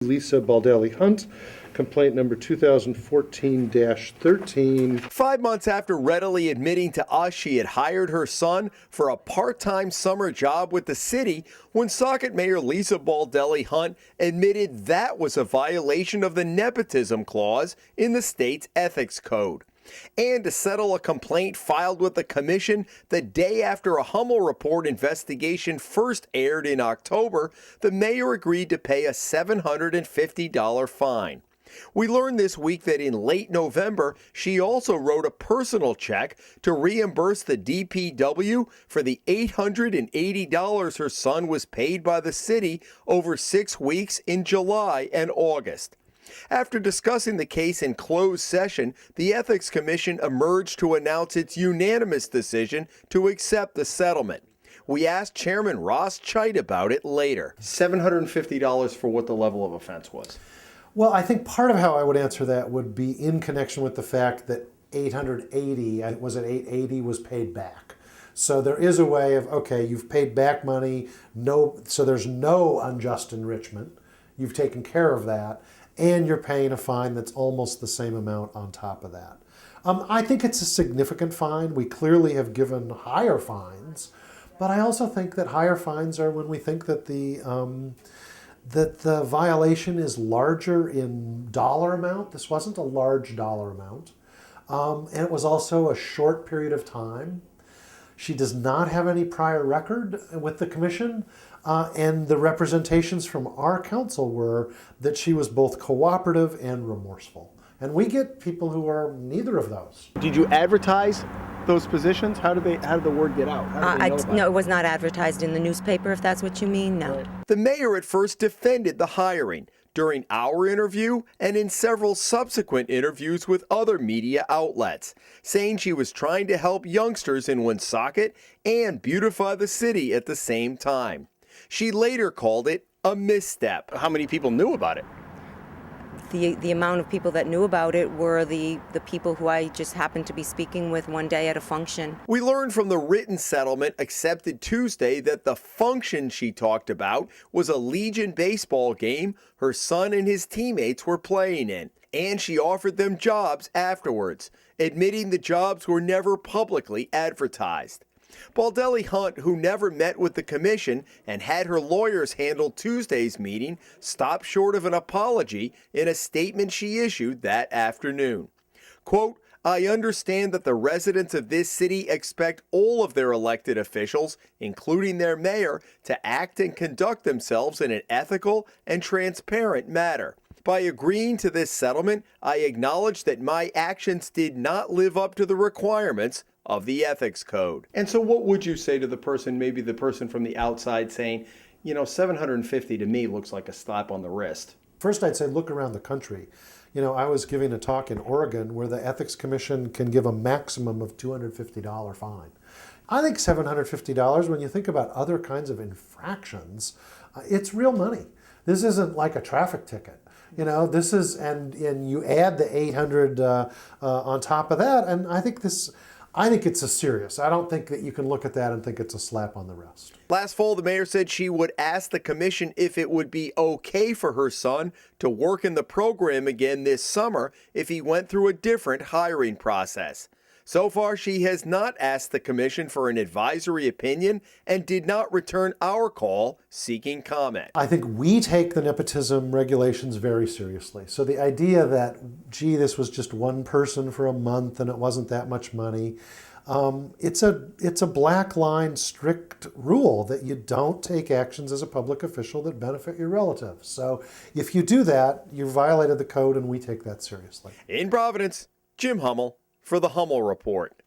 Lisa Baldelli-Hunt, complaint number 2014-13. 5 months after readily admitting to us she had hired her son for a part-time summer job with the city, Woonsocket Mayor Lisa Baldelli-Hunt admitted that was a violation of the nepotism clause in the state's ethics code. And to settle a complaint filed with the commission the day after a Hummel report investigation first aired in October, the mayor agreed to pay a $750 fine. We learned this week that in late November, she also wrote a personal check to reimburse the DPW for the $880 her son was paid by the city over 6 weeks in July and August. After discussing the case in closed session, the Ethics Commission emerged to announce its unanimous decision to accept the settlement. We asked Chairman Ross Chait about it later. $750 for what the level of offense was. Well, I think part of how I would answer that would be in connection with the fact that 880, was it 880, was paid back. So there is a way of, okay, you've paid back money, so there's no unjust enrichment. You've taken care of that. And you're paying a fine that's almost the same amount on top of that. I think it's a significant fine. We clearly have given higher fines, but I also think that higher fines are when we think that the violation is larger in dollar amount. This wasn't a large dollar amount. And it was also a short period of time. She does not have any prior record with the commission. And the representations from our council were that she was both cooperative and remorseful. And we get people who are neither of those. Did you advertise those positions? How did the word get out? No, it was not advertised in the newspaper, if that's what you mean, no. The mayor at first defended the hiring during our interview and in several subsequent interviews with other media outlets, saying she was trying to help youngsters in Woonsocket and beautify the city at the same time. She later called it a misstep. How many people knew about it? The amount of people that knew about it were the people who I just happened to be speaking with one day at a function. We learned from the written settlement accepted Tuesday that the function she talked about was a Legion baseball game her son and his teammates were playing in, and she offered them jobs afterwards, admitting the jobs were never publicly advertised. Baldelli-Hunt, who never met with the commission and had her lawyers handle Tuesday's meeting, stopped short of an apology in a statement she issued that afternoon. Quote, "I understand that the residents of this city expect all of their elected officials, including their mayor, to act and conduct themselves in an ethical and transparent manner. By agreeing to this settlement, I acknowledge that my actions did not live up to the requirements of the ethics code." And so what would you say to the person, maybe the person from the outside saying, you know, $750 to me looks like a slap on the wrist? First, I'd say look around the country. You know, I was giving a talk in Oregon where the Ethics Commission can give a maximum of $250 fine. I think $750, when you think about other kinds of infractions, it's real money. This isn't like a traffic ticket. You know, this is, and you add the 800 on top of that, and I think it's a serious. I don't think that you can look at that and think it's a slap on the wrist. Last fall, the mayor said she would ask the commission if it would be okay for her son to work in the program again this summer if he went through a different hiring process. So far, she has not asked the commission for an advisory opinion and did not return our call seeking comment. I think we take the nepotism regulations very seriously. So the idea that, gee, this was just one person for a month and it wasn't that much money, it's a black line, strict rule that you don't take actions as a public official that benefit your relatives. So if you do that, you violated the code, and we take that seriously. In Providence, Jim Hummel for the Hummel Report.